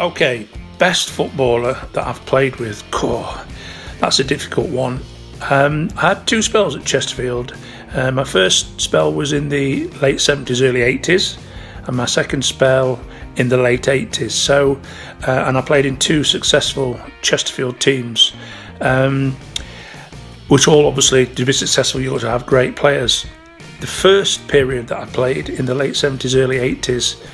Okay, best footballer that I've played with. That's a difficult one. I had two spells at Chesterfield. My first spell was in the late 70s, early 80s, and my second spell in the late 80s. So, and I played in two successful Chesterfield teams, which all obviously, to be successful, you ought to have great players. The first period that I played in the late 70s, early 80s,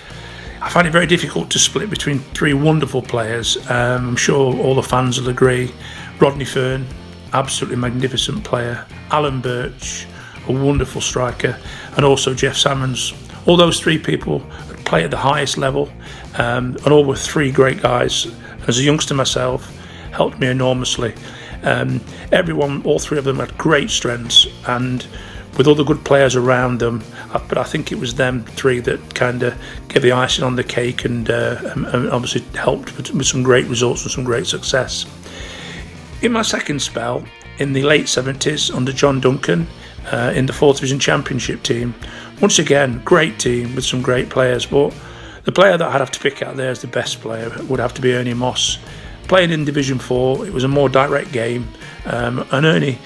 I find it very difficult to split between three wonderful players. I'm sure all the fans will agree. Rodney Fern, absolutely magnificent player. Alan Birch, a wonderful striker, and also Jeff Salmons. All those three people play at the highest level, and all were three great guys. As a youngster myself, helped me enormously. All three of them had great strengths, and with other good players around them, but I think it was them three that kind of gave the icing on the cake and obviously helped with some great results and some great success. In my second spell, in the late 70s, under John Duncan, in the 4th Division Championship team, once again, great team with some great players, but the player that I'd have to pick out there as the best player would have to be Ernie Moss. Playing in Division 4, it was a more direct game, and Ernie,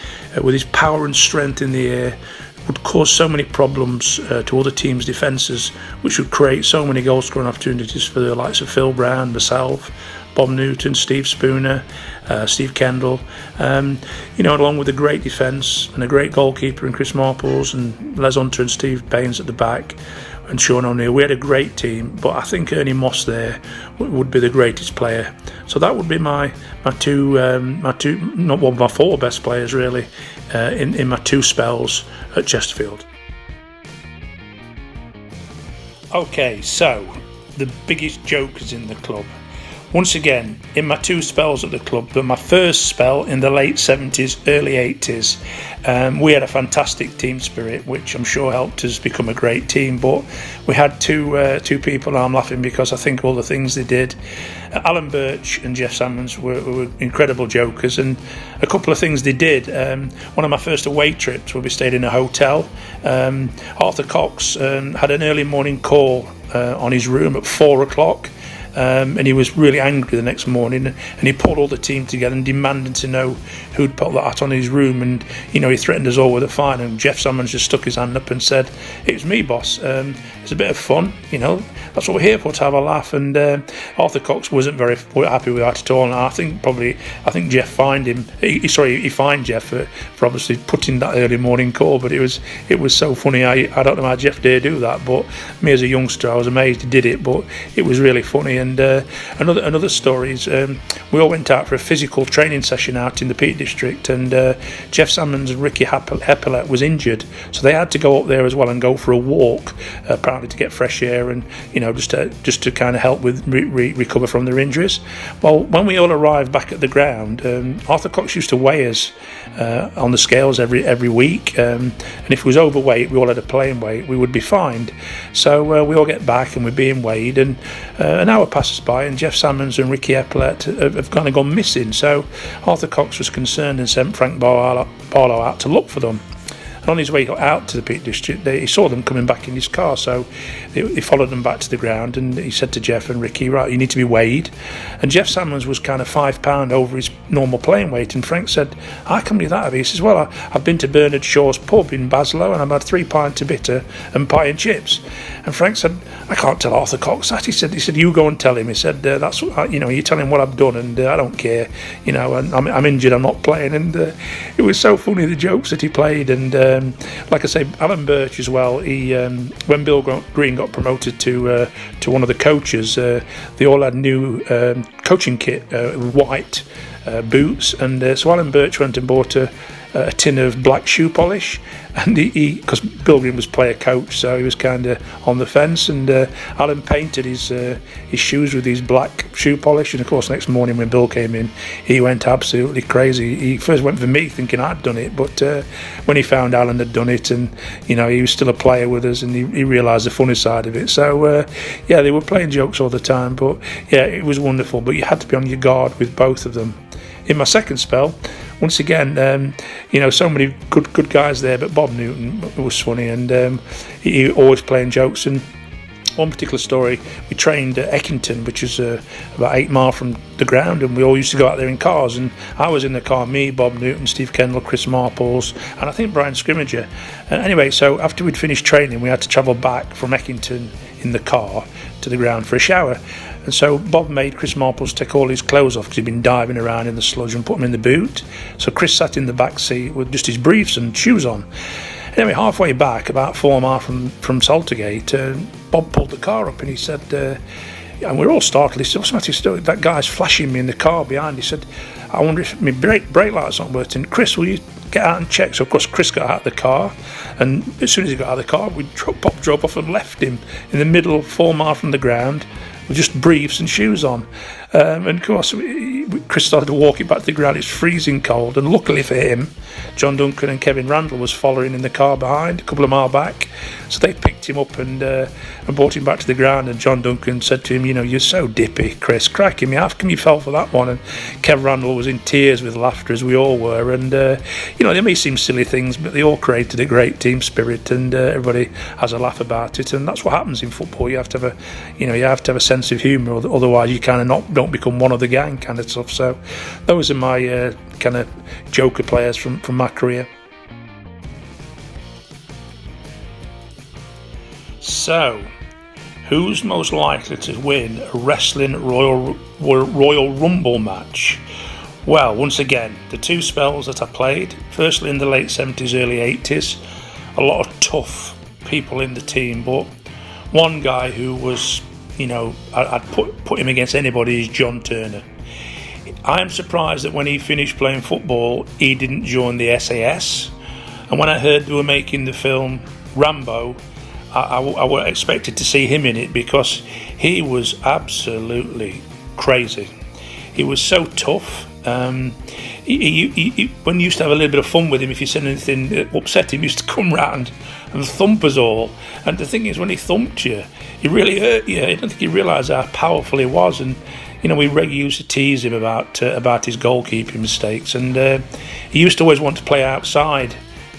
with his power and strength in the air, would cause so many problems to other teams' defences, which would create so many goal-scoring opportunities for the likes of Phill Brown, myself, Bob Newton, Steve Spooner, Steve Kendall, along with a great defence and a great goalkeeper in Chris Marples and Les Hunter and Steve Baines at the back and Sean O'Neill. We had a great team, but I think Ernie Moss there would be the greatest player. So that would be my four best players really in my two spells at Chesterfield. Okay, so the biggest jokers in the club. Once again, in my two spells at the club, but my first spell in the late 70s, early 80s, we had a fantastic team spirit, which I'm sure helped us become a great team. But we had two people, and I'm laughing because I think all the things they did. Alan Birch and Jeff Salmons were incredible jokers, and a couple of things they did. One of my first away trips where we stayed in a hotel, Arthur Cox had an early morning call on his room at 4 o'clock. And he was really angry the next morning, and he pulled all the team together and demanded to know who'd put that on his room, and he threatened us all with a fine, and Jeff Salmons just stuck his hand up and said, "It was me, boss. It's a bit of fun, that's what we're here for, to have a laugh." And Arthur Cox wasn't very happy with that at all, and I think Jeff fined him. He fined Jeff for obviously putting that early morning call, but it was so funny. I don't know how Jeff dared do that, but me as a youngster, I was amazed he did it, but it was really funny. And another story is we all went out for a physical training session out in the Peak District, and Jeff Salmons and Ricky Heppelet was injured, so they had to go up there as well and go for a walk, apparently to get fresh air and just to kind of help with recover from their injuries. Well, when we all arrived back at the ground, Arthur Cox used to weigh us on the scales every week, and if it was overweight, we all had a plain weight, we would be fined. So we all get back and we're being weighed, and an hour passes by, and Jeff Salmons and Ricky Heppelet have kind of gone missing. So Arthur Cox was concerned and sent Frank Barlow out to look for them. And on his way out to the Peak District, he saw them coming back in his car, so he followed them back to the ground, and he said to Jeff and Ricky, "Right, you need to be weighed." And Jeff Salmons was kind of £5 over his normal playing weight, and Frank said, "How come you're that?" He says, "Well, I've been to Bernard Shaw's pub in Baslow, and I've had 3 pints of bitter and pie and chips." And Frank said, "I can't tell Arthur Cox that." He said, "You go and tell him." He said, "That's you tell him what I've done, and I don't care. And I'm injured. I'm not playing." And it was so funny, the jokes that he played. And like I say, Alan Birch as well. He when Bill Green got promoted to one of the coaches, they all had new coaching kit, white boots, and so Alan Birch went and bought a tin of black shoe polish, and he because Bill Green was player coach, so he was kind of on the fence, and Alan painted his shoes with his black shoe polish, and of course next morning when Bill came in, he went absolutely crazy. He first went for me thinking I'd done it, but when he found Alan had done it, and he was still a player with us, and he realised the funny side of it. So they were playing jokes all the time, but it was wonderful, but you had to be on your guard with both of them. In my second spell, once again, so many good guys there, but Bob Newton was funny, and he always playing jokes. And one particular story, we trained at Eckington, which is about 8 miles from the ground, and we all used to go out there in cars, and I was in the car, me, Bob Newton, Steve Kendall, Chris Marples, and I think Brian Scrimmager. Anyway, so after we'd finished training, we had to travel back from Eckington in the car to the ground for a shower. And so Bob made Chris Marples take all his clothes off because he'd been diving around in the sludge, and put them in the boot. So Chris sat in the back seat with just his briefs and shoes on. Anyway, halfway back, about 4 miles from Saltergate, Bob pulled the car up and he said, and we were all startled, he said, "What's the matter? That guy's flashing me in the car behind." He said, "I wonder if my brake lights aren't working. Chris, will you get out and check?" So of course Chris got out of the car, and as soon as he got out of the car, Bob drove off and left him in the middle, 4 miles from the ground, with just briefs and shoes on. And of course, Chris started walking back to the ground. It's freezing cold, and luckily for him, John Duncan and Kevin Randall was following in the car behind, a couple of miles back. So they picked him up and brought him back to the ground. And John Duncan said to him, "You're so dippy, Chris. Cracking me. How come you fell for that one?" And Kev Randall was in tears with laughter, as we all were. And they may seem silly things, but they all created a great team spirit, and everybody has a laugh about it. And that's what happens in football. You have to have a sense of humour, otherwise you kind of don't become one of the gang kind of stuff. So those are my kind of joker players from my career. So, who's most likely to win a wrestling Royal Rumble match? Well, once again, the two spells that I played, firstly in the late 70s, early 80s, a lot of tough people in the team, but one guy who was, I'd put him against anybody, is John Turner. I am surprised that when he finished playing football, he didn't join the SAS. And when I heard they were making the film Rambo, I expected to see him in it, because he was absolutely crazy. He was so tough. When you used to have a little bit of fun with him, if you said anything that upset him, he used to come round and thump us all. And the thing is, when he thumped you, he really hurt you. I don't think he realised how powerful he was. And we regularly used to tease him about his goalkeeping mistakes. And he used to always want to play outside.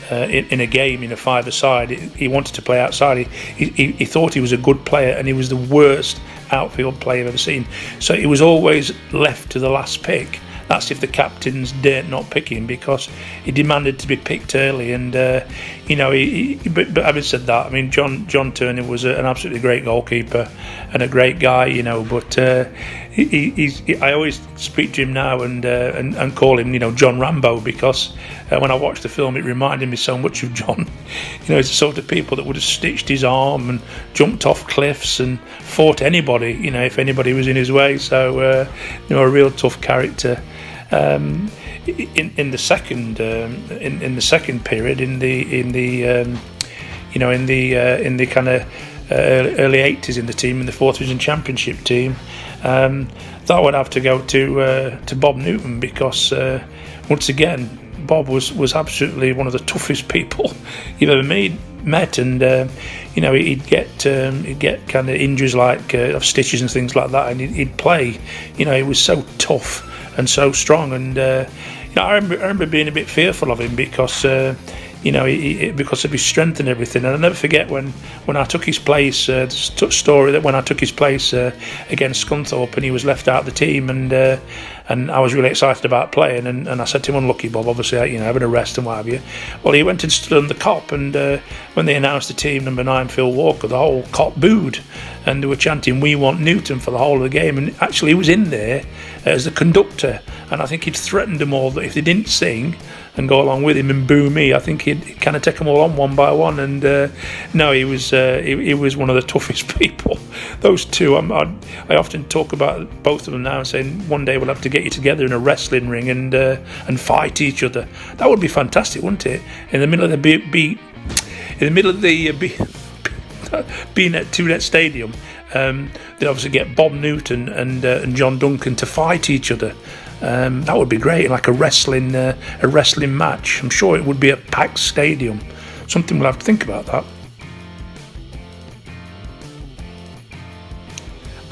In a game, in a five-a-side, he wanted to play outside. He thought he was a good player, and he was the worst outfield player I've ever seen. So he was always left to the last pick. That's if the captains dared not pick him, because he demanded to be picked early. And but having said that, I mean, John Turner was an absolutely great goalkeeper and a great guy, But I always speak to him now and call him, John Rambo, because when I watched the film, it reminded me so much of John. He's the sort of people that would have stitched his arm and jumped off cliffs and fought anybody, if anybody was in his way. So a real tough character. In the second period, in the kind of early 80s in the team, in the 4th Division Championship team, that would have to go to Bob Newton, because once again, Bob was absolutely one of the toughest people you've ever met, and he'd get kind of injuries like of stitches and things like that, and he'd play. He was so tough and so strong, and I remember being a bit fearful of him, because because of his strength and everything. And I'll never forget when I took his place, the story that when I took his place against Scunthorpe, and he was left out of the team, and I was really excited about playing, and I said to him, "Unlucky Bob, obviously, having a rest and what have you." Well, he went and stood on the cop, and when they announced the team, number 9, Phill Walker, the whole cop booed, and they were chanting, "We want Newton," for the whole of the game. And actually, he was in there as the conductor, and I think he'd threatened them all that if they didn't sing and go along with him and boo me, I think he'd kind of take them all on one by one. And no, he was one of the toughest people. Those two, I often talk about both of them now, and saying one day we'll have to get you together in a wrestling ring and fight each other. That would be fantastic, wouldn't it? In the middle of the B-Net 2-Net Stadium, they'd obviously get Bob Newton and John Duncan to fight each other. That would be great, like a wrestling match. I'm sure it would be a packed stadium. Something we'll have to think about that.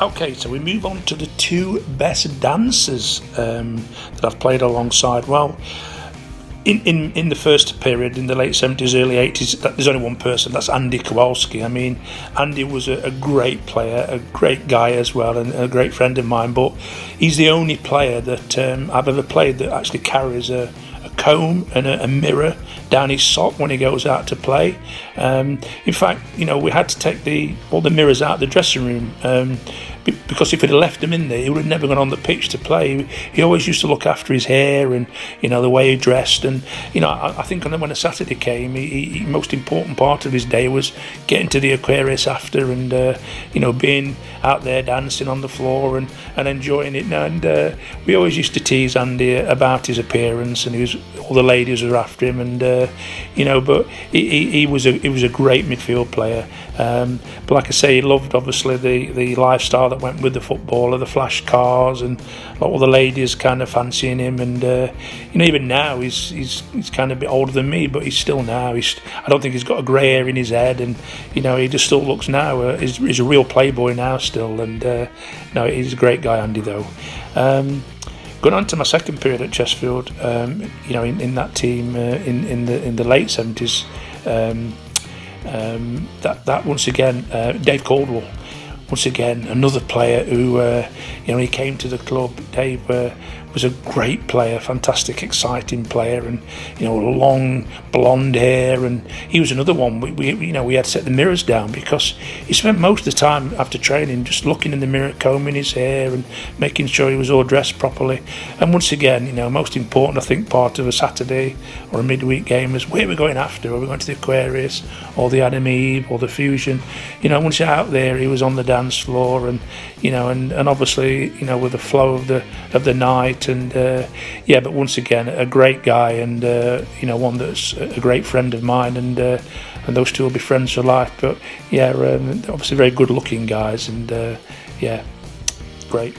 Okay, so we move on to the two best dancers that I've played alongside. Well, in the first period, in the late 70s, early 80s, there's only one person, that's Andy Kowalski. I mean, Andy was a great player, a great guy as well, and a great friend of mine, but he's the only player that I've ever played that actually carries a comb and a mirror down his sock when he goes out to play. In fact, we had to take all the mirrors out of the dressing room, because if he'd have left them in there, he would have never gone on the pitch to play. He always used to look after his hair and the way he dressed. And I think when a Saturday came, he most important part of his day was getting to the Aquarius after and being out there dancing on the floor and enjoying it. And we always used to tease Andy about his appearance, and all the ladies were after him, and but he was a great midfield player. But like I say, he loved obviously the lifestyle that went with the footballer, the flash cars, and all the ladies kind of fancying him. And even now he's kind of a bit older than me, but he's still now. I don't think he's got a grey hair in his head, and he just still looks now. He's a real playboy now still, and no, he's a great guy, Andy though. Going on to my second period at Chesterfield, in that team in the late 70s, that once again, Dave Caldwell, once again another player who he came to the club. Dave was a great player, fantastic, exciting player, and long blonde hair, and he was another one. We had to set the mirrors down because he spent most of the time after training just looking in the mirror, combing his hair and making sure he was all dressed properly. And once again, most important, I think, part of a Saturday or a midweek game is where we're going after. Are we going to the Aquarius or the Adam Eve or the Fusion? Once you're out there, he was on the dance floor, and and obviously with the flow of the night. And but once again, a great guy, and one that's a great friend of mine, and those two will be friends for life. But obviously very good looking guys, and great.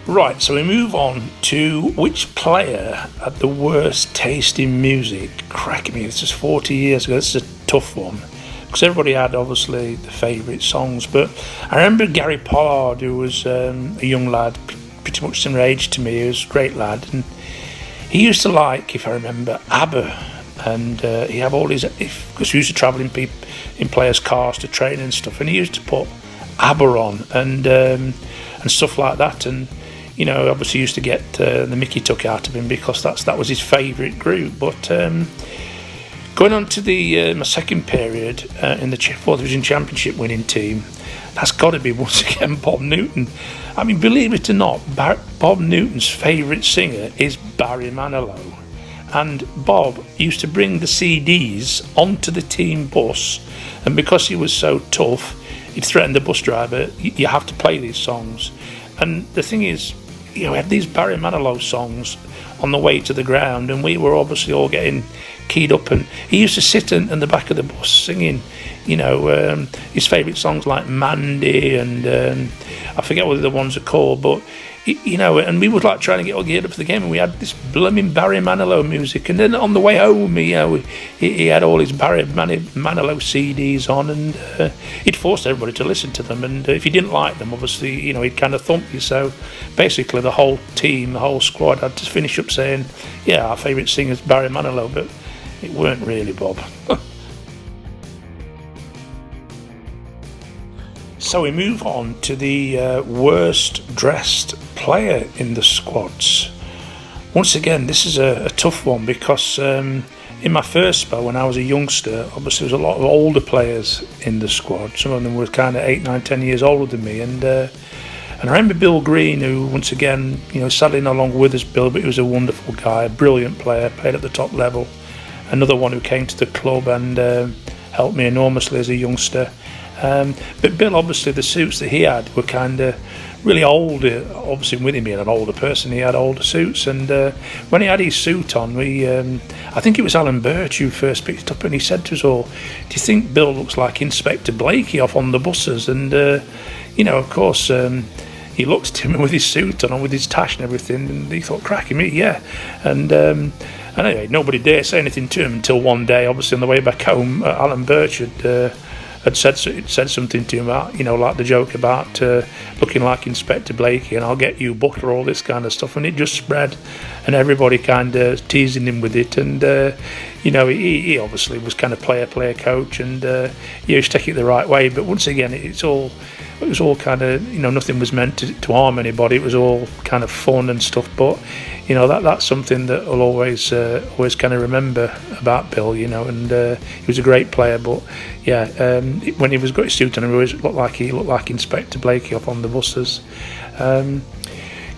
Right, so we move on to which player had the worst taste in music. Crack me, this is 40 years ago. This is a tough one, because everybody had obviously the favourite songs, but I remember Gary Pollard, who was a young lad, pretty much similar age to me. He was a great lad, and he used to like, if I remember, ABBA, and he had all his, because he used to travel in players' cars to train and stuff, and he used to put ABBA on and stuff like that, and obviously used to get the Mickey took out of him because that was his favourite group. But going on to my second period in the 4th Division Championship winning team, that's got to be once again Bob Newton. I mean, believe it or not, Bob Newton's favourite singer is Barry Manilow, and Bob used to bring the CDs onto the team bus, and because he was so tough, he threatened the bus driver, you have to play these songs. And the thing is, we had these Barry Manilow songs on the way to the ground, and we were obviously all getting keyed up, and he used to sit in the back of the bus singing his favourite songs like Mandy, and I forget what the ones are called, but and we would like trying to get all geared up for the game, and we had this blooming Barry Manilow music, and then on the way home he had all his Barry Manilow CDs on, and he'd forced everybody to listen to them, and if you didn't like them, obviously he'd kind of thump you. So basically the whole team, the whole squad had to finish up saying, our favourite singer's Barry Manilow, but it weren't really Bob. So we move on to the worst dressed player in the squads. Once again, this is a tough one because in my first spell when I was a youngster, obviously there was a lot of older players in the squad. Some of them were kind of 8, 9, 10 years older than me, and I remember Bill Green, who once again, sadly no longer with us, Bill, but he was a wonderful guy, a brilliant player, played at the top level. Another one who came to the club and helped me enormously as a youngster. But Bill, obviously the suits that he had were kind of really old. Obviously with him being an older person, he had older suits, and when he had his suit on, I think it was Alan Birch who first picked it up, and he said to us all, do you think Bill looks like Inspector Blakey off on the buses? And of course he looked at him with his suit on, with his tash and everything, and he thought, cracking me, yeah. And anyway, nobody dared say anything to him until one day, obviously on the way back home, Alan Birch had had said something to him about, like the joke about looking like Inspector Blakey and I'll get you butter, all this kind of stuff, and it just spread, and everybody kind of teasing him with it, and he obviously was kind of player coach, and he was taking it the right way. But once again, it was all kind of, nothing was meant to harm anybody. It was all kind of fun and stuff. But that's something that I'll always kind of remember about Bill. And he was a great player. But yeah, when he was got his suit on, he always looked like Inspector Blakey up on the buses.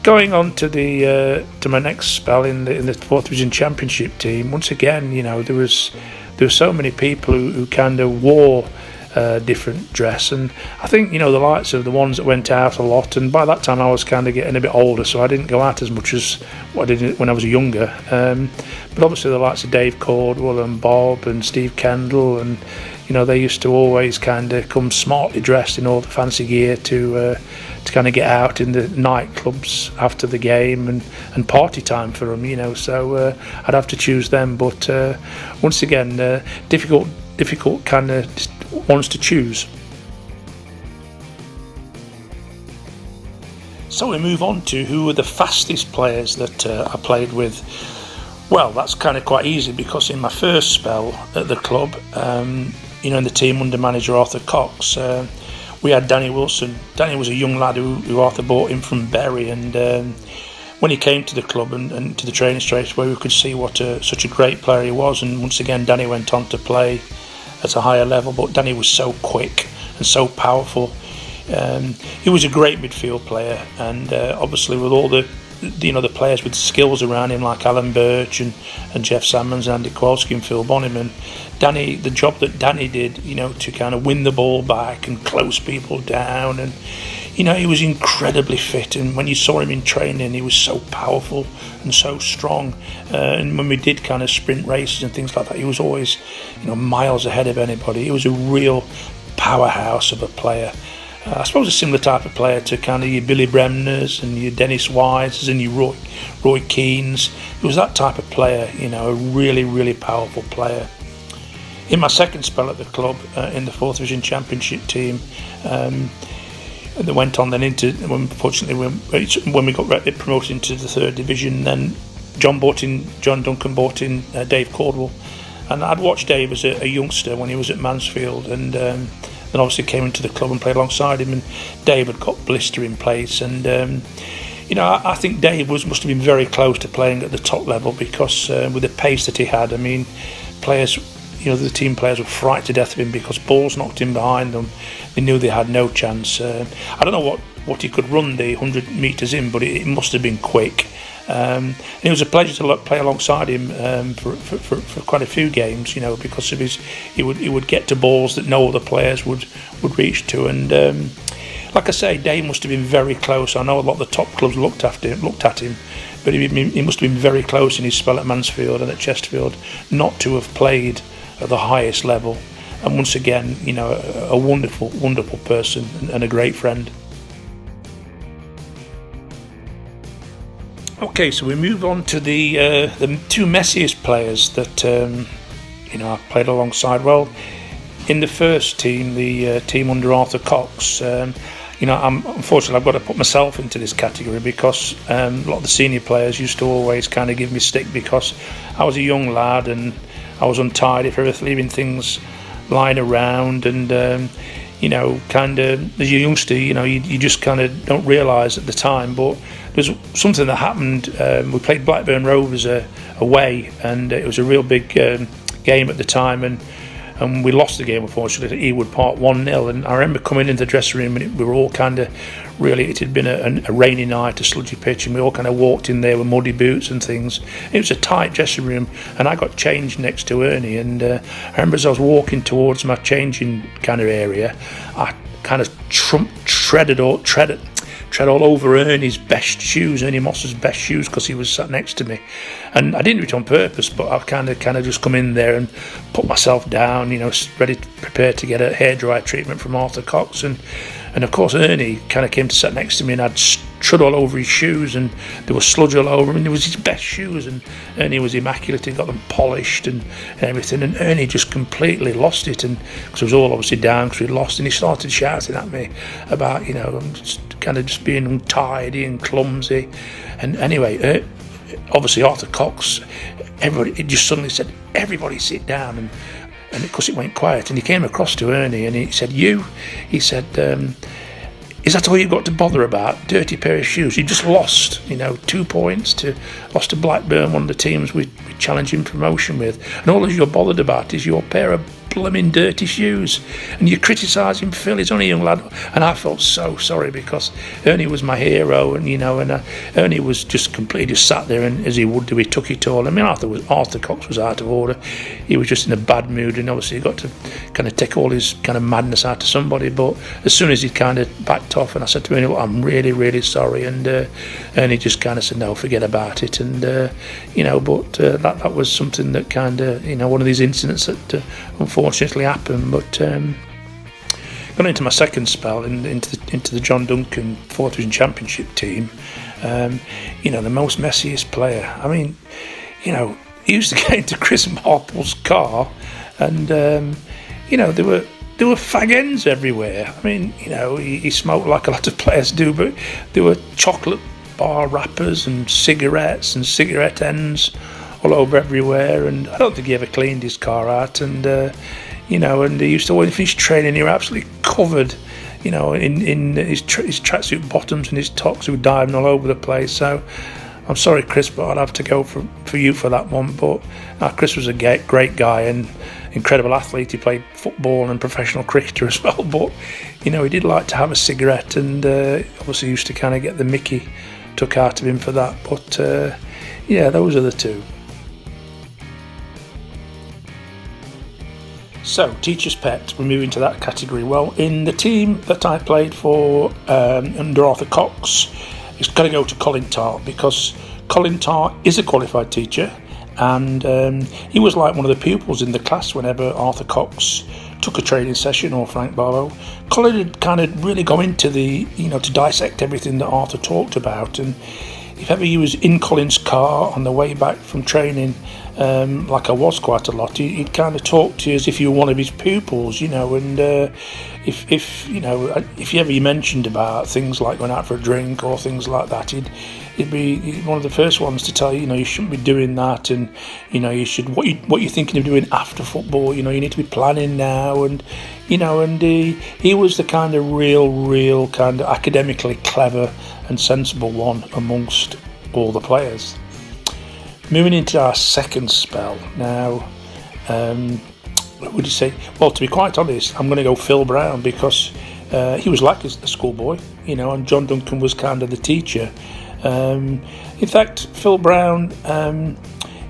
Going on to my next spell in the 4th Division Championship team. Once again, there were so many people who kind of wore different dress, and I think the likes of the ones that went out a lot, and by that time I was kind of getting a bit older, so I didn't go out as much as what I did when I was younger, but obviously the likes of Dave Caldwell and Bob and Steve Kendall, and they used to always kind of come smartly dressed in all the fancy gear to kind of get out in the nightclubs after the game and party time for them, so I'd have to choose them. But once again, difficult kind of ones to choose. So we move on to who were the fastest players that I played with. Well, that's kind of quite easy, because in my first spell at the club, in the team under manager Arthur Cox, we had Danny Wilson. Danny was a young lad who Arthur brought in from Bury, and when he came to the club and to the training straight away, we could see what such a great player he was. And once again, Danny went on to play at a higher level, but Danny was so quick and so powerful. He was a great midfield player, and obviously with all the players with skills around him like Alan Birch and Jeff Salmons and Andy Kowalski and Phill Bonnyman, the job that Danny did, to kind of win the ball back and close people down, and he was incredibly fit, and when you saw him in training, he was so powerful and so strong, and when we did kind of sprint races and things like that, he was always miles ahead of anybody. He was a real powerhouse of a player. I suppose a similar type of player to kind of your Billy Bremners and your Dennis Wises and your Roy Keanes. He was that type of player, a really, really powerful player. In my second spell at the club, in the 4th Division Championship team, that went on then into, unfortunately, when we got promoted into the 3rd Division, then John Duncan bought in Dave Caldwell, and I'd watched Dave as a youngster when he was at Mansfield, and then obviously came into the club and played alongside him, and Dave had got blister in place, and I think Dave must have been very close to playing at the top level, because with the pace that he had, players, the team players were frightened to death of him, because balls knocked in behind them. They knew they had no chance. I don't know what he could run the 100 metres in, but it must have been quick. And it was a pleasure to play alongside him for quite a few games, because of he would get to balls that no other players would reach to. And like I say, Dave must have been very close. I know a lot of the top clubs looked at him, but he must have been very close in his spell at Mansfield and at Chesterfield not to have played at the highest level. And once again, a wonderful, wonderful person and a great friend. Okay, so we move on to the two messiest players that I played alongside. Well, in the first team, the team under Arthur Cox, unfortunately I've got to put myself into this category, because a lot of the senior players used to always kind of give me stick, because I was a young lad and I was untidy for leaving things lying around, and kind of as a youngster, you just kind of don't realise at the time, but there's something that happened. We played Blackburn Rovers away, and it was a real big game at the time, and we lost the game, unfortunately, at Ewood Park 1-0. And I remember coming into the dressing room, and we were all kind of it had been a rainy night, a sludgy pitch, and we all kind of walked in there with muddy boots and things. It was a tight dressing room, and I got changed next to Ernie, and I remember as I was walking towards my changing kind of area, I kind of tread all over Ernie's best shoes, Ernie Moss's best shoes, because he was sat next to me, and I didn't do it on purpose, but I kind of just come in there and put myself down, ready, prepared to get a hairdryer treatment from Arthur Cox, and And of course Ernie kind of came to sit next to me and had trud all over his shoes, and there was sludge all over him, and it was his best shoes, and Ernie was immaculate. He got them polished and everything, and Ernie just completely lost it, and because it was all obviously down because we'd lost, and he started shouting at me about, I'm just being untidy and clumsy. And anyway, obviously Arthur Cox, it just suddenly said, everybody sit down, and of course it went quiet, and he came across to Ernie and he said, he said, is that all you've got to bother about? Dirty pair of shoes. You just lost, 2 points lost to Blackburn, one of the teams we challenging promotion with, and all you're bothered about is your pair of blooming dirty shoes, and you're criticising Phill. He's only a young lad. And I felt so sorry because Ernie was my hero, and Ernie was just completely just sat there, and as he would do, he took it all. I mean, Arthur Cox was out of order. He was just in a bad mood, and obviously he got to kind of take all his kind of madness out of somebody. But as soon as he kind of backed off, and I said to Ernie, I'm really, really sorry, and Ernie just kind of said, no, forget about it. And but that was something that kind of one of these incidents that unfortunately happened. But going into my second spell into the John Duncan 4th Division Championship team, the most messiest player. I mean, he used to get into Chris Marples' car, and there were fag ends everywhere. I mean, he smoked like a lot of players do, but there were chocolate bar wrappers and cigarettes and cigarette ends all over everywhere, and I don't think he ever cleaned his car out. And and he used to, when he finished training, he was absolutely covered, in his tracksuit bottoms and his tops, who were diving all over the place. So I'm sorry, Chris, but I'd have to go for you for that one. But Chris was a great guy and incredible athlete. He played football and professional cricketer as well. But he did like to have a cigarette, and obviously used to kind of get the mickey took out of him for that. But those are the two. So, teacher's pet, we're moving to that category. Well, in the team that I played for under Arthur Cox, it's got to go to Colin Tart, because Colin Tart is a qualified teacher, and he was like one of the pupils in the class whenever Arthur Cox took a training session, or Frank Barlow. Colin had kind of really gone into to dissect everything that Arthur talked about, and if ever he was in Colin's car on the way back from training, like I was quite a lot, he'd kind of talk to you as if you were one of his pupils, and if ever you mentioned about things like going out for a drink or things like that, he'd be one of the first ones to tell you, you shouldn't be doing that, and you should, what you're thinking of doing after football, you need to be planning now, and he was the kind of real kind of academically clever and sensible one amongst all the players. Moving into our second spell now, what would you say? Well, to be quite honest, I'm going to go Phill Brown, because he was like a schoolboy, and John Duncan was kind of the teacher. In fact, Phill Brown,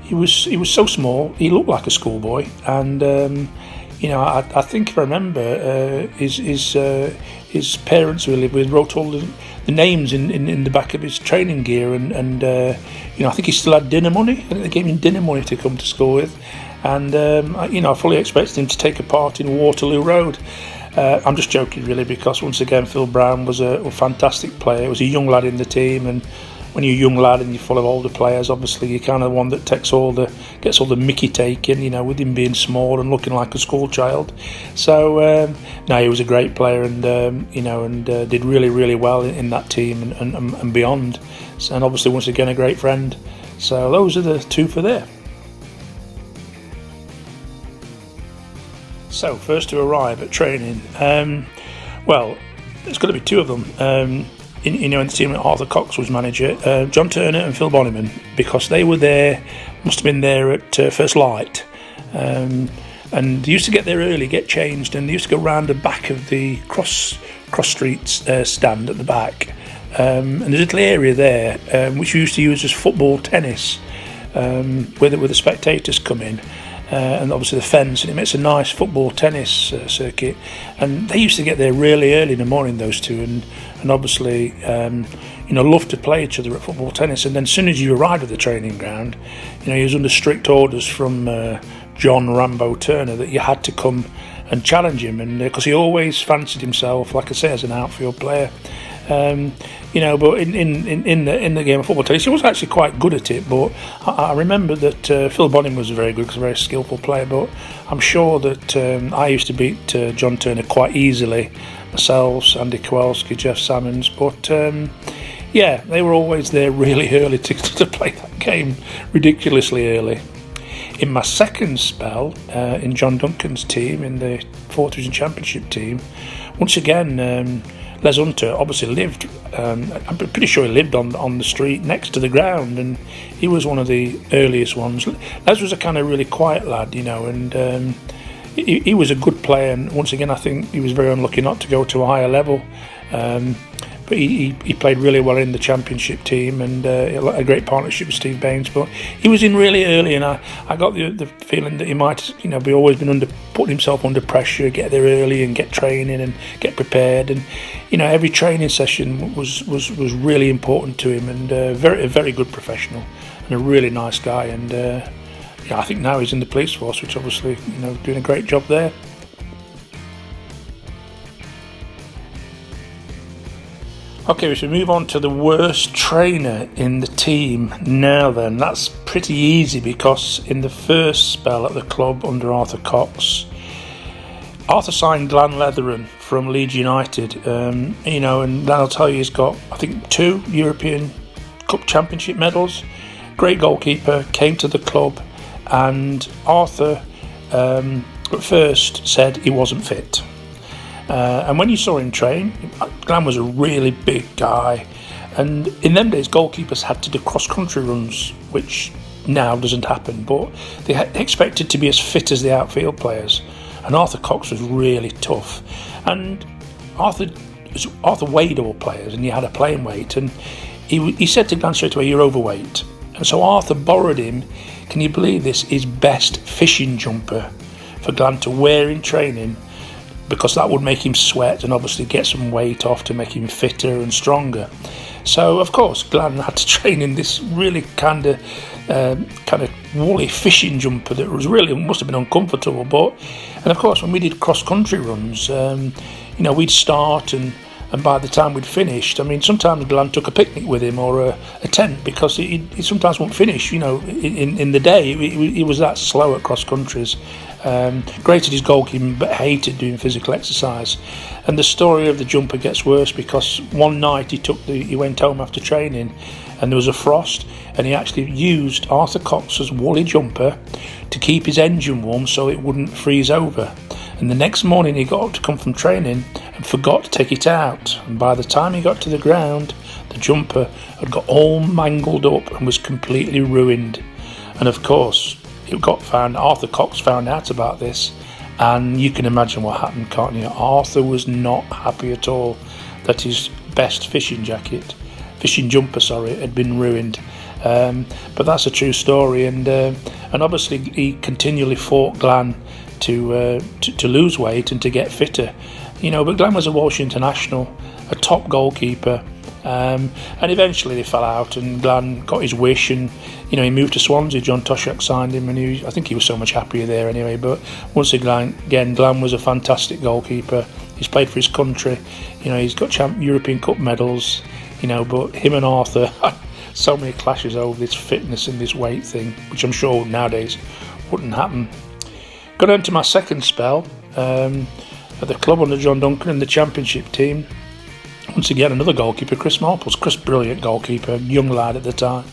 he was so small, he looked like a schoolboy, and I think if I remember, his parents who he lived with wrote all the names in the back of his training gear, and I think he still had dinner money. I think they gave him dinner money to come to school with, and I fully expected him to take a part in Waterloo Road. I'm just joking, really, because once again, Phill Brown was a fantastic player. He was a young lad in the team, and when you're a young lad and you're full of older players, obviously you're kind of the one that gets all the mickey taken, with him being small and looking like a school child. So he was a great player, and did really, really well in that team and beyond. And obviously, once again, a great friend. So those are the two for there. So first to arrive at training, well, there's got to be two of them. In the team that Arthur Cox was manager, John Turner and Phill Bonnyman, because they were there, must have been there at first light, and they used to get there early, get changed, and they used to go round the back of the cross street stand at the back, and there's a little area there which we used to use as football tennis, where the spectators come in. And obviously the fence, and it makes a nice football tennis circuit, and they used to get there really early in the morning, those two, and obviously loved to play each other at football tennis. And then as soon as you arrived at the training ground, he was under strict orders from John Rambo Turner that you had to come and challenge him, and because he always fancied himself, like I say, as an outfield player. But in the game of football tennis, he was actually quite good at it. But I remember that Phill was very good, because a very skillful player. But I'm sure that I used to beat John Turner quite easily, myself, Andy Kowalski, Jeff Salmons. But they were always there really early to play that game, ridiculously early. In my second spell in John Duncan's team, in the 4th Division Championship team, once again, Les Hunter obviously lived, I'm pretty sure he lived on the street next to the ground, and he was one of the earliest ones. Les was a kind of really quiet lad, and he was a good player, and once again I think he was very unlucky not to go to a higher level. But he played really well in the championship team, and a great partnership with Steve Baines. But he was in really early, and I got the feeling that he might, be always been putting himself under pressure, get there early and get training and get prepared. And every training session was really important to him, and a very good professional and a really nice guy. And I think now he's in the police force, which obviously doing a great job there. Okay, we should move on to the worst trainer in the team. Now then, that's pretty easy, because in the first spell at the club under Arthur Cox, Arthur signed Glenn Leatheran from Leeds United, and I'll tell you, he's got, I think, 2 European Cup Championship medals, great goalkeeper, came to the club, and Arthur at first said he wasn't fit. And when you saw him train, Glenn was a really big guy, and in them days goalkeepers had to do cross-country runs, which now doesn't happen, but they expected to be as fit as the outfield players, and Arthur Cox was really tough, and Arthur weighed all players, and he had a playing weight, and he said to Glenn straight away, "You're overweight." And so Arthur borrowed him, can you believe this, his best fishing jumper for Glenn to wear in training, because that would make him sweat and obviously get some weight off to make him fitter and stronger. So of course Glenn had to train in this really kind of woolly fishing jumper that must have been uncomfortable. And of course when we did cross country runs, we'd start and by the time we'd finished, sometimes Glenn took a picnic with him or a tent, because he sometimes won't finish. In the day he was that slow at cross countries. Great at his goalkeeping, but hated doing physical exercise. And the story of the jumper gets worse, because one night he went home after training, and there was a frost, and he actually used Arthur Cox's woolly jumper to keep his engine warm so it wouldn't freeze over. And the next morning he got up to come from training and forgot to take it out, and by the time he got to the ground, the jumper had got all mangled up and was completely ruined. And of course Arthur Cox found out about this, and you can imagine what happened, can't you? Arthur was not happy at all that his best fishing jumper had been ruined. But that's a true story, and obviously he continually fought Glenn to lose weight and to get fitter, but Glenn was a Welsh international, a top goalkeeper, and eventually they fell out, and Glenn got his wish, and he moved to Swansea. John Toshak signed him, and I think he was so much happier there anyway. But once again, Glenn was a fantastic goalkeeper. He's played for his country, he's got European Cup medals, but him and Arthur had so many clashes over this fitness and this weight thing, which I'm sure nowadays wouldn't happen. Got on to my second spell at the club under John Duncan in the championship team. Once again, another goalkeeper, Chris Marples. Chris, brilliant goalkeeper, young lad at the time,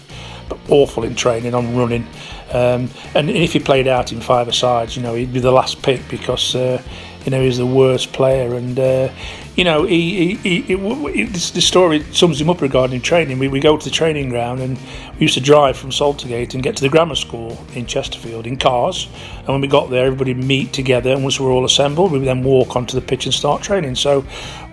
but awful in training, on running. And if he played out in 5-a-sides, he'd be the last pick, because he's the worst player. And the story sums him up regarding training. We go to the training ground, and we used to drive from Saltergate and get to the grammar school in Chesterfield in cars. And when we got there, everybody meet together, and once we're all assembled, we would then walk onto the pitch and start training. So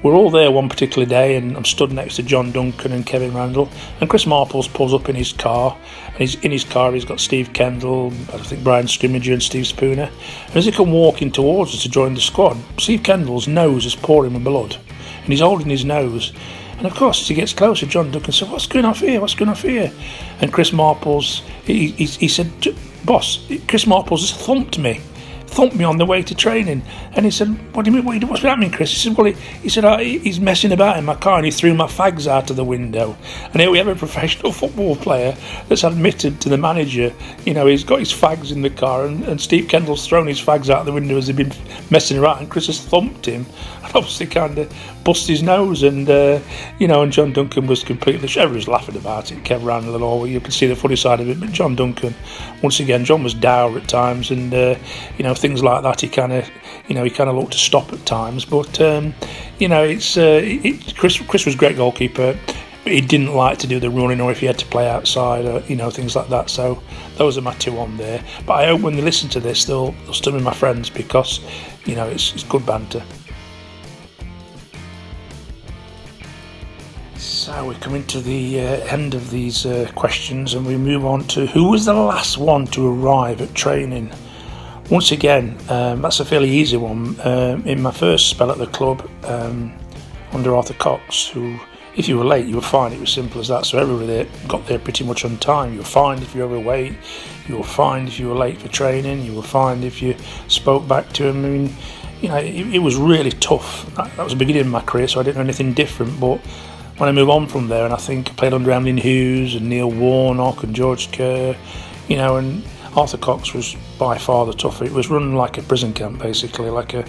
we're all there one particular day, and I'm stood next to John Duncan and Kevin Randall, and Chris Marples pulls up in his car, and in his car he's got Steve Kendall, I think Brian Scrimmager and Steve Spooner. And as he come walking towards us to join the squad, Steve Kendall's nose is pouring with blood, and he's holding his nose. And of course, as he gets closer, John Duncan said, "What's going on here? What's going on here?" And Chris Marples, he said, "Boss, Chris Marples has thumped me. thumped me on the way to training. And he said, "What do you mean? What's happening, Chris?" He said, "Well, he's messing about in my car and he threw my fags out of the window." And here we have a professional football player that's admitted to the manager, he's got his fags in the car, and Steve Kendall's thrown his fags out the window as he'd been messing around, and Chris has thumped him and obviously kind of bust his nose. And and John Duncan was completely, everyone was laughing about it. Kev Randall and all, you could see the funny side of it. But John Duncan, once again, John was dour at times, and things like that. He kind of looked to stop at times. But Chris was a great goalkeeper. But he didn't like to do the running, or if he had to play outside, or things like that. So those are my two on there. But I hope when they listen to this, they'll still be my friends, because it's good banter. So we're coming to the end of these questions, and we move on to who was the last one to arrive at training. Once again, that's a fairly easy one. In my first spell at the club, under Arthur Cox, who, if you were late, you were fine. It was simple as that. So everybody there got there pretty much on time. You were fined if you were overweight. You were fined if you were late for training. You were fined if you spoke back to him. I mean, it was really tough. That was the beginning of my career, so I didn't know anything different. But when I move on from there, and I think I played under Emlyn Hughes and Neil Warnock and George Kerr, and Arthur Cox was by far the tougher. It was run like a prison camp, basically, like a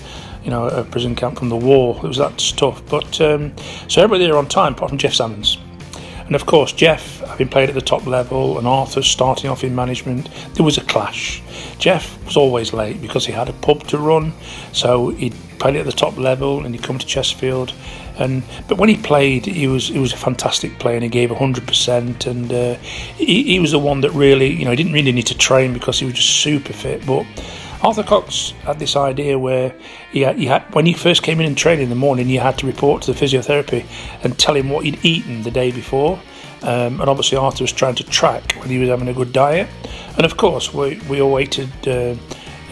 prison camp from the war. It was that tough. But so everybody there on time, apart from Jeff Salmons. And of course, Jeff, having played at the top level, and Arthur starting off in management, there was a clash. Jeff was always late because he had a pub to run, so he'd played at the top level and he'd come to Chesterfield. But when he played, he was a fantastic player, and he gave 100%. And he was the one that really, he didn't really need to train because he was just super fit. But Arthur Cox had this idea where he had when he first came in and trained in the morning, you had to report to the physiotherapy and tell him what he'd eaten the day before. And obviously Arthur was trying to track whether he was having a good diet. And of course we all waited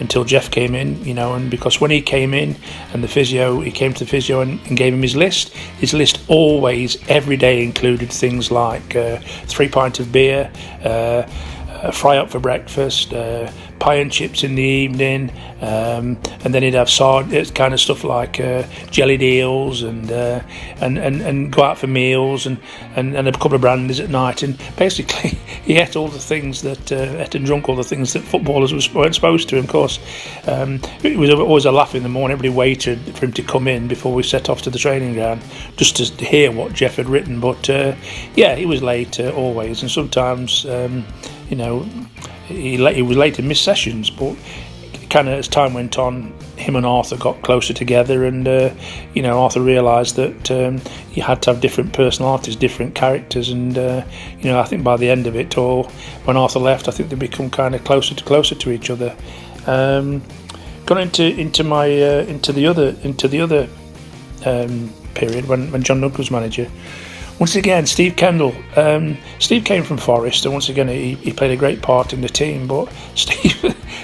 until Jeff came in, and because when he came in and he came to the physio and gave him his list always, every day, included things like 3 pints of beer, fry up for breakfast, pie and chips in the evening, and then he'd have kind of stuff like jellied eels and go out for meals and a couple of brandies at night. And basically he ate all the things that ate and drunk all the things that footballers weren't supposed to. And of course, it was always a laugh in the morning. Everybody waited for him to come in before we set off to the training ground just to hear what Jeff had written. But he was late always, and sometimes he was late and missed sessions. But kind of as time went on, him and Arthur got closer together, and Arthur realised that you had to have different personalities, different characters, and I think by the end of it all, when Arthur left, I think they become kind of closer to each other. Gone into the other period when John Duncan was manager. Once again, Steve Kendall. Steve came from Forest, and once again he played a great part in the team. But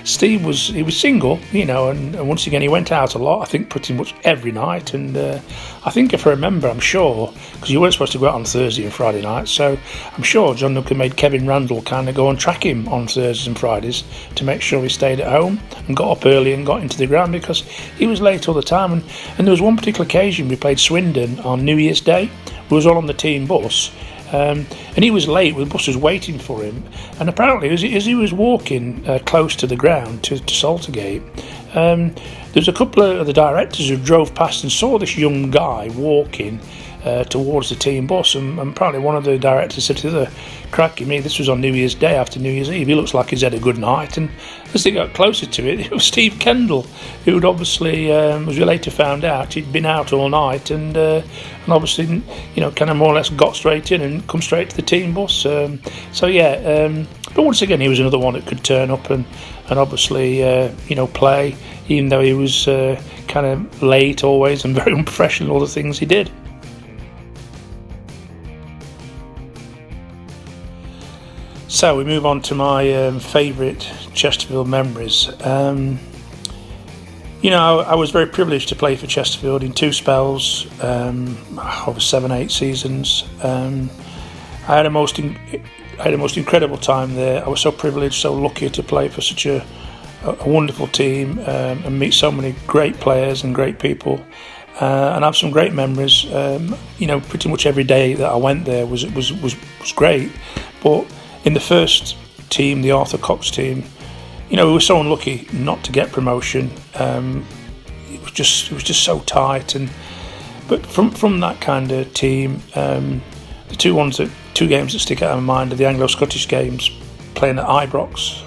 Steve was single, and once again he went out a lot. I think pretty much every night. And I think if I remember, I'm sure, because you weren't supposed to go out on Thursday and Friday nights, so I'm sure John Duncan made Kevin Randall kind of go and track him on Thursdays and Fridays to make sure he stayed at home and got up early and got into the ground, because he was late all the time. And there was one particular occasion we played Swindon on New Year's Day. We was all on the team bus, and he was late. The bus was waiting for him, and apparently as he was walking close to the ground to Saltergate, there's a couple of the directors who drove past and saw this young guy walking towards the team bus, and apparently one of the directors said to the other, "Cracking me, this was on New Year's Day after New Year's Eve. He looks like he's had a good night." And as they got closer to it, it was Steve Kendall, who'd obviously, as we later found out, he'd been out all night and obviously, kind of more or less got straight in and come straight to the team bus. But once again, he was another one that could turn up and obviously, play, even though he was kind of late always and very unprofessional in all the things he did. So we move on to my favourite Chesterfield memories. I was very privileged to play for Chesterfield in 2 spells, over 7-8 seasons. I had a most incredible time there. I was so privileged, so lucky to play for such a a wonderful team and meet so many great players and great people. And have some great memories. Pretty much every day that I went there was great. But in the first team, the Arthur Cox team, we were so unlucky not to get promotion. It was just so tight. But from that kind of team, the two games that stick out in my mind are the Anglo-Scottish games, playing at Ibrox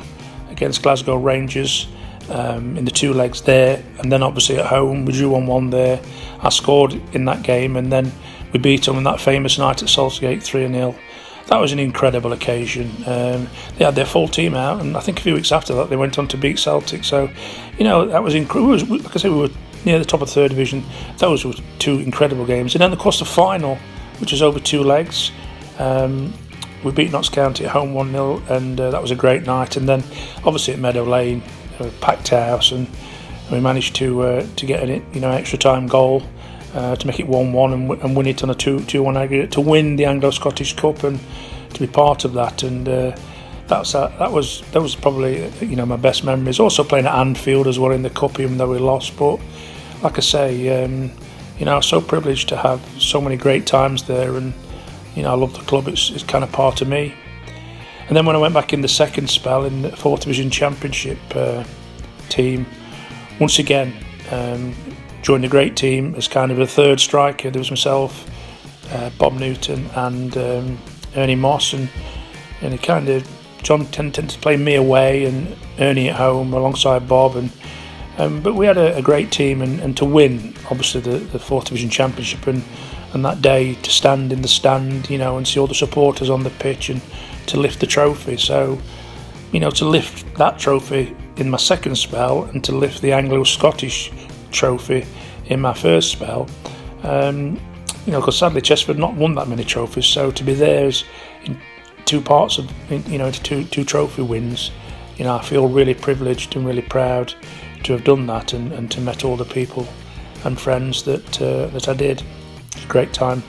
against Glasgow Rangers. In the two legs there, and then obviously at home we drew 1-1 there. I scored in that game, and then we beat them on that famous night at Salzgate 3-0. That was an incredible occasion. They had their full team out, and I think a few weeks after that they went on to beat Celtic. So, that was incredible. Like I said, we were near the top of third division. Those were two incredible games, and then of course the final, which was over two legs. We beat Notts County at home 1-0, and that was a great night. And then obviously at Meadow Lane, a packed house, and we managed to get an extra time goal to make it 1-1 and win it on a 2-1 aggregate to win the Anglo-Scottish Cup and to be part of that. And that was probably my best memories. Also playing at Anfield as well in the Cup, even though we lost. But like I say, I was so privileged to have so many great times there, and I love the club. It's kind of part of me. And then when I went back in the second spell in the 4th Division Championship team, once again joined a great team as kind of a third striker. There was myself, Bob Newton and Ernie Moss, and it kind of John tended to play me away and Ernie at home alongside Bob, but we had a great team, and to win obviously the 4th Division Championship and that day to stand in the stand, and see all the supporters on the pitch and to lift the trophy. So, to lift that trophy in my second spell and to lift the Anglo-Scottish trophy in my first spell, because sadly Chesterfield not won that many trophies. So to be there as in two parts of, two trophy wins, I feel really privileged and really proud to have done that and to met all the people and friends that I did. It was a great time.